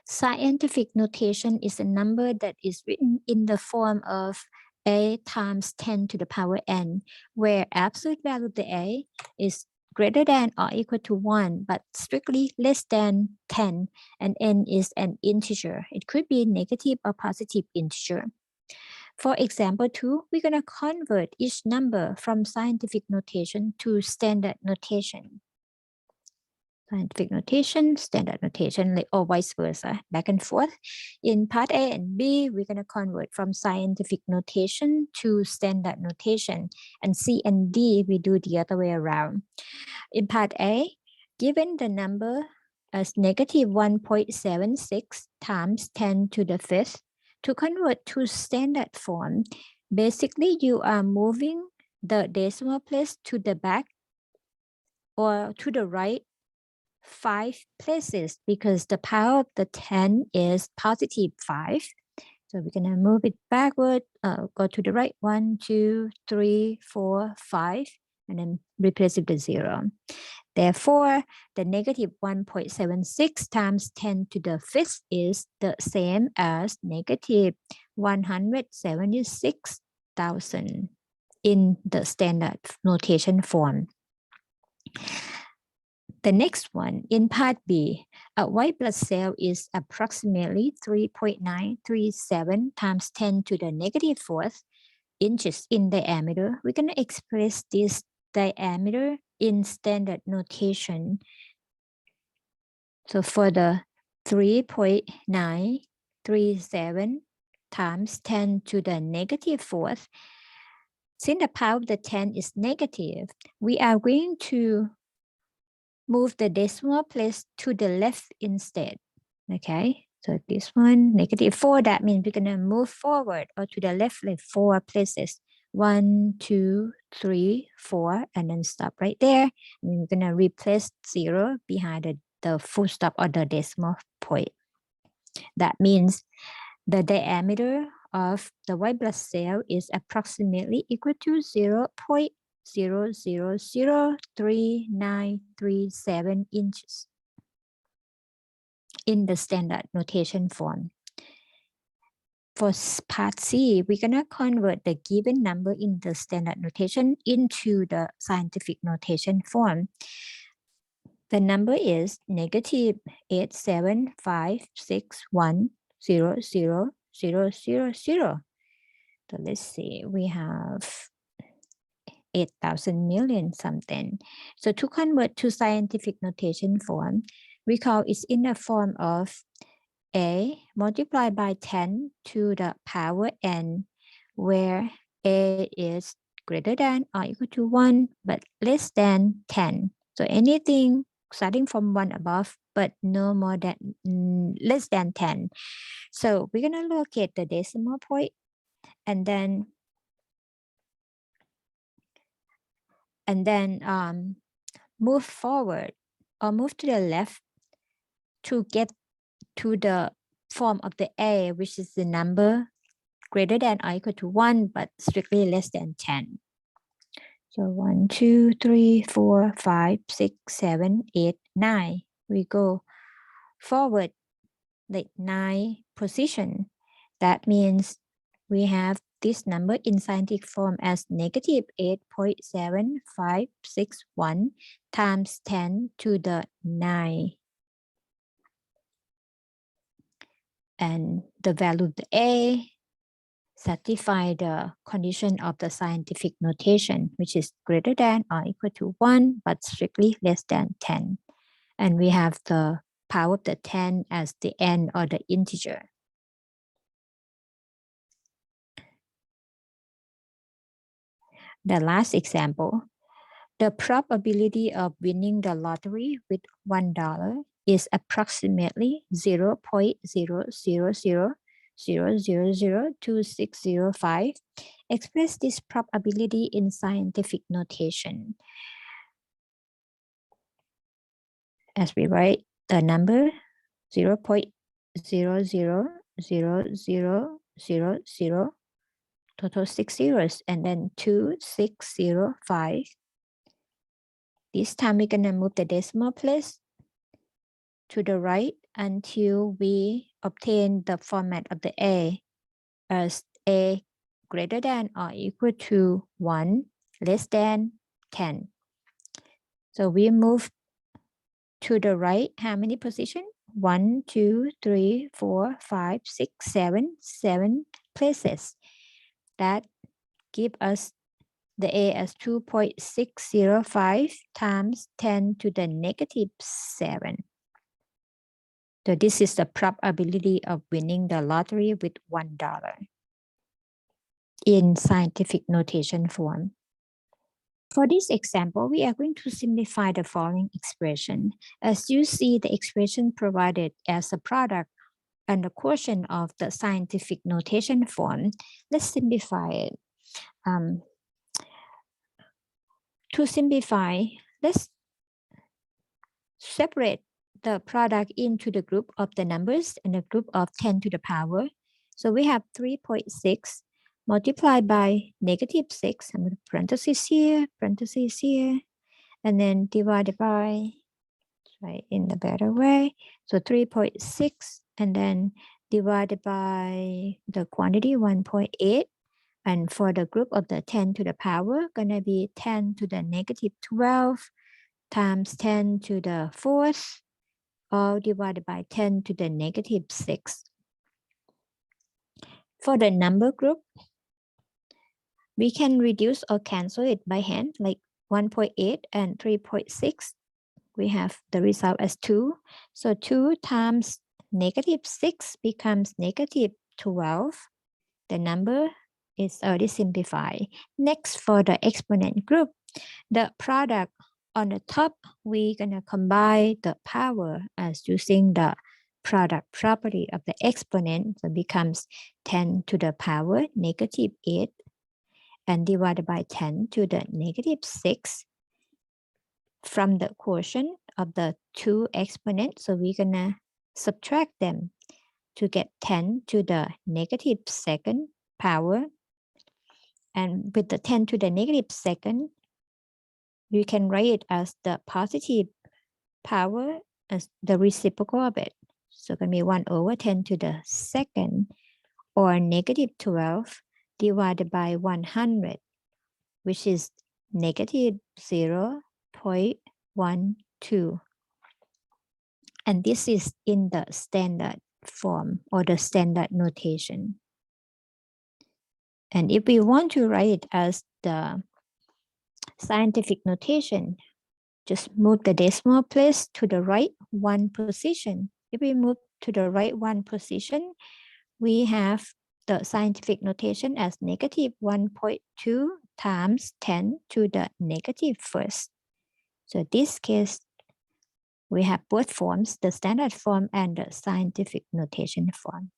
Scientific notation is a number that is written in the form of a times 10 to the power n, where absolute value of the a is greater than or equal to 1, but strictly less than 10, and n is an integer. It could be negative or positive integer. For example 2, we're going to convert each number from scientific notation to standard notation. Scientific notation, standard notation, or vice versa, back and forth. In part A and B, we're going to convert from scientific notation to standard notation. And C and D, we do the other way around. In part A, given the number as negative 1.76 times 10 to the fifth, to convert to standard form, basically you are moving the decimal place to the back or to the right 5 places because the power of the 10 is positive 5. So we're going to move it backward, go to the right 1, 2, 3, 4, 5, and then replace it with 0. Therefore, the negative 1.76 times 10 to the fifth is the same as negative 176,000 in the standard notation form. The next one, in part B, a white blood cell is approximately 3.937 times 10 to the negative fourth inches in diameter. We're going to express this diameter in standard notation. So for the 3.937 times 10 to the negative fourth, since the power of the 10 is negative, we are going to move the decimal place to the left instead. Okay, so this one, negative 4, that means we're going to move forward or to the left like 4 places. 1, 2, 3, 4, and then stop right there. And we're going to replace 0 behind the full stop or the decimal point. That means the diameter of the white blood cell is approximately equal to 0.0003937 inches in the standard notation form. For part C, we're going to convert the given number in the standard notation into the scientific notation form. The number is negative 875610000. So let's see, we have 8,000 million something. So to convert to scientific notation form, recall it's in the form of a multiplied by 10 to the power n, where a is greater than or equal to 1, but less than 10. So anything starting from 1 above, but no more than less than 10. So we're going to locate the decimal point and then move forward or move to the left to get to the form of the a, which is the number greater than or equal to 1, but strictly less than 10. So 1, 2, 3, 4, 5, 6, 7, 8, 9. We go forward like 9 position. That means we have this number in scientific form as negative 8.7561 times 10 to the 9. And the value of the a satisfy the condition of the scientific notation, which is greater than or equal to 1, but strictly less than 10. And we have the power of the 10 as the n or the integer. The last example, the probability of winning the lottery with $1 is approximately 0.000002605. Express this probability in scientific notation. As we write the number 0.0000000, total 6 zeros, and then 2605. This time we're gonna move the decimal place to the right until we obtain the format of the A as A greater than or equal to 1, less than 10. So we move to the right how many positions? 1, 2, 3, 4, 5, 6, 7 places. That give us the A as 2.605 times 10 to the negative 7. So this is the probability of winning the lottery with $1 in scientific notation form. For this example, we are going to simplify the following expression. As you see, the expression provided as a product and the quotient of the scientific notation form. Let's simplify it. To simplify, let's separate the product into the group of the numbers and the group of 10 to the power. So we have 3.6 multiplied by negative 6. I'm going to parentheses here, and then divided by, right, in the better way. So 3.6 and then divided by the quantity 1.8. And for the group of the 10 to the power, gonna be 10 to the negative 12 times 10 to the fourth, all divided by 10 to the negative 6. For the number group, we can reduce or cancel it by hand, like 1.8 and 3.6. We have the result as 2. So 2 times negative 6 becomes negative 12. The number is already simplified. Next, for the exponent group, the product on the top, we're gonna combine the power as using the product property of the exponent. So it becomes 10 to the power negative 8 and divided by 10 to the negative 6 from the quotient of the two exponents. So we're gonna subtract them to get 10 to the negative second power. And with the 10 to the negative second, you can write it as the positive power as the reciprocal of it. So it's going to be 1 over 10 to the second, or negative 12 divided by 100, which is negative 0.12. And this is in the standard form or the standard notation. And if we want to write it as the scientific notation, just move the decimal place to the right 1 position. If we move to the right 1 position, we have the scientific notation as negative 1.2 times 10 to the negative first. So in this case, we have both forms, the standard form and the scientific notation form.